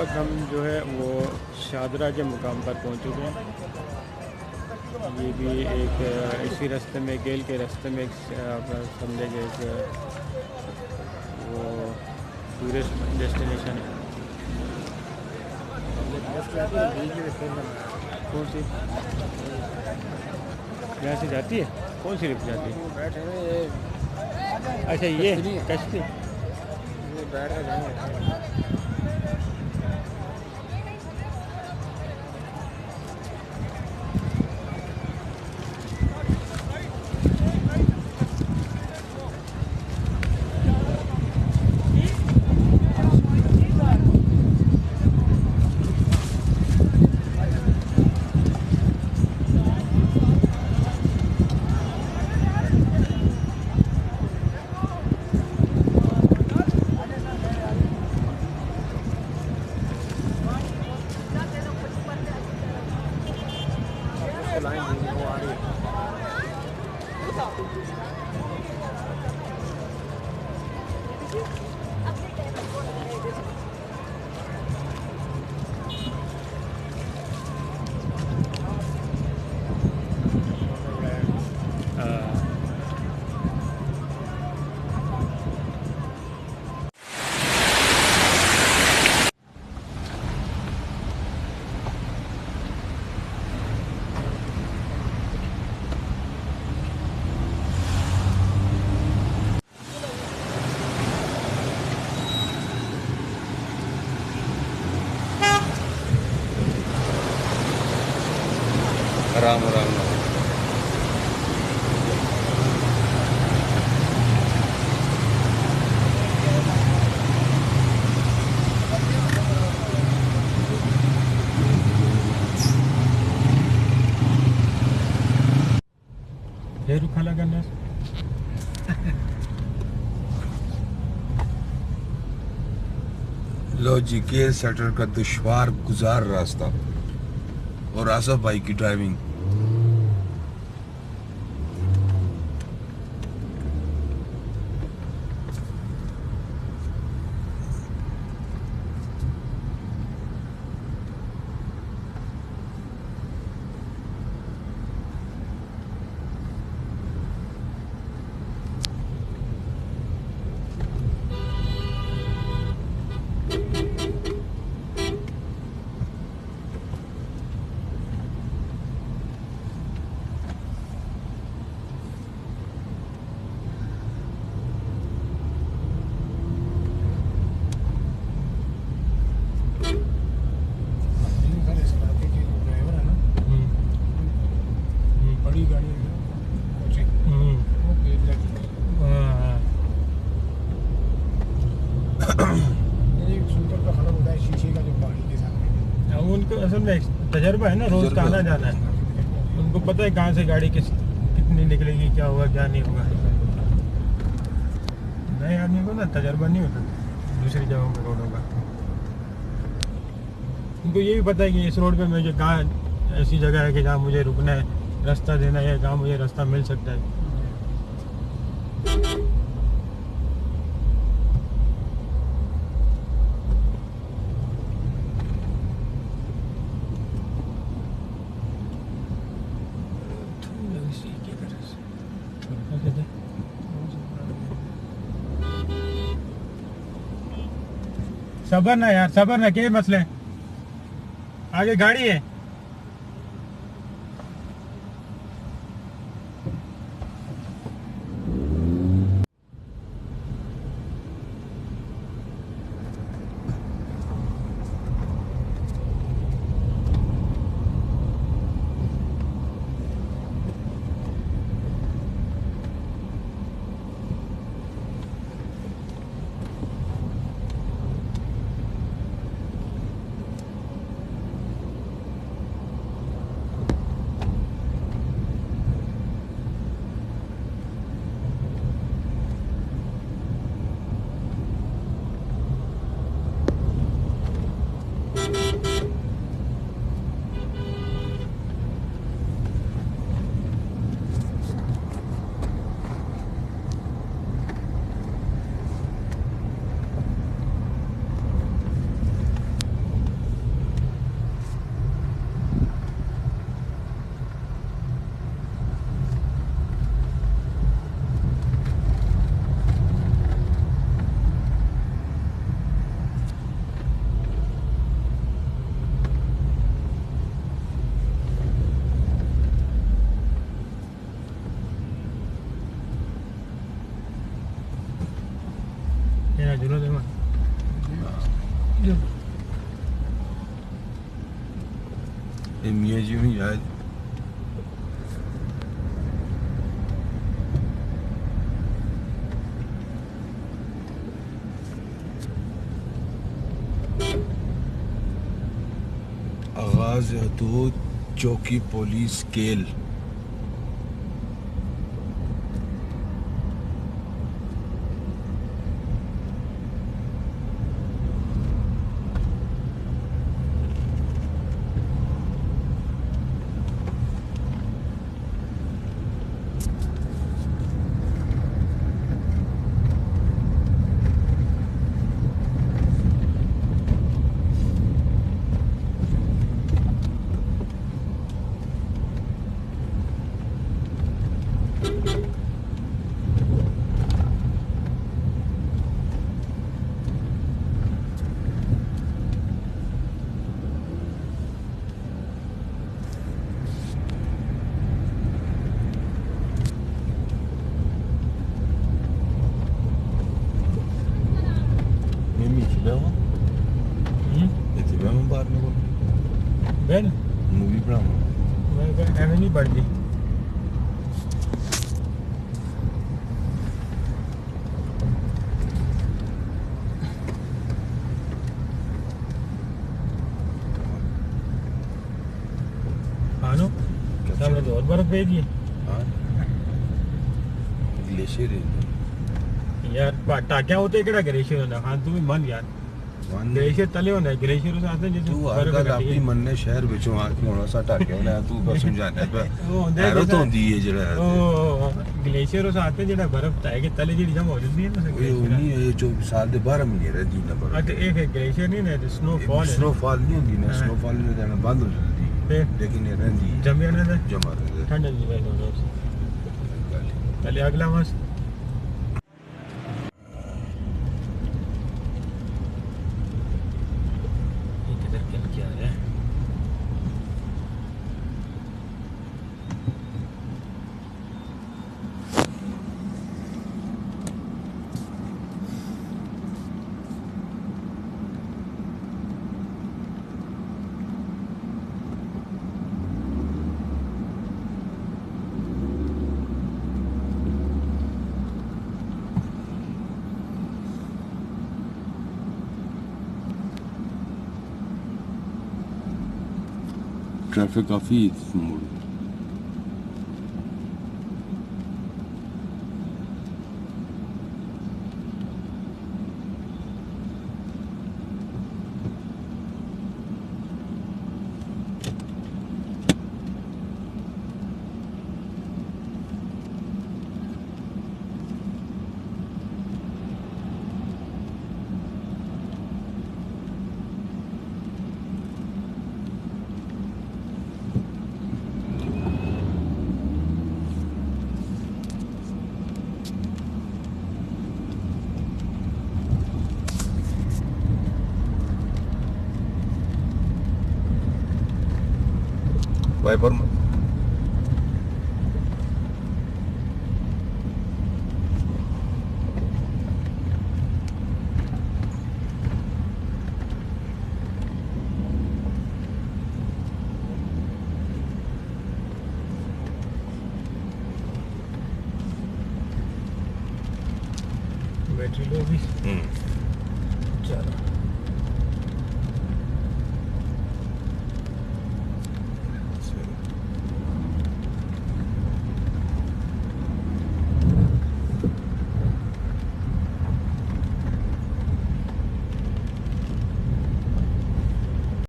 वक्त हम जो है वो शादरा के मुकाम पर पहुंच चुके हैं। ये भी एक इसी रास्ते में, गेल के रास्ते में एक अपना समझे कि एक वो टूरिस्ट डेस्टिनेशन है। कौन सी यहाँ से जाती है? कौन सी लिफ्ट जाती है? अच्छा, ये कश्ती। राम राम राम। फिर खाला करना लो जी, केल सेक्टर का दुश्वार गुजार रास्ता और आसफ भाई की ड्राइविंग। उनको असल में तजर्बा है ना, रोज का आना जाना है। उनको पता है कहाँ से गाड़ी कितनी निकलेगी, क्या होगा क्या नहीं होगा। नए आदमी को ना तजर्बा नहीं होता दूसरी जगहों पे रोडों का। उनको ये भी पता है कि इस रोड पे मुझे कहाँ ऐसी जगह है कि जहाँ मुझे रुकना है, रास्ता देना है, कहाँ मुझे रास्ता मिल सकता है। सबर ना यार, सबर ना, क्या मसले हैं? आगे गाड़ी है। झूलो देखो ये मियाँ जी नहीं शायद आगाज हदूद चौकी पुलिस केल Ben मूवी बनावा मैं एवं नहीं बढ़ती आनो सामने तो और बर्फ भेजी है ग्लेशियर यार टाक्या होते केड़ा ग्लेशियर होना हां तू भी मन यार ग्लेशियर तले होना है ग्लेशियर उस आते जिस तू हर गल अपनी मनने शहर विचों आ के होना सा टाक्या होना तू बस समझाना पे हैरत होंदी है जेड़ा ओ ग्लेशियर उस आते जेड़ा बर्फ ताए के तले जेडी जमा हो जाती है ना वो नहीं ये 24 साल दे 12 महीने रहती ना बर्फ अच्छा एक ग्लेशियर नहीं ना स्नोफॉल है स्नोफॉल नहीं होंदी ना स्नोफॉल में जाना बंद हो जाती लेकिन ये रहती जमिया ना जमा रहती ठंड नहीं रहती पहले अगला मास ट्रैफिक काफी मोड़ वाइपर बैटरी लो भी चलो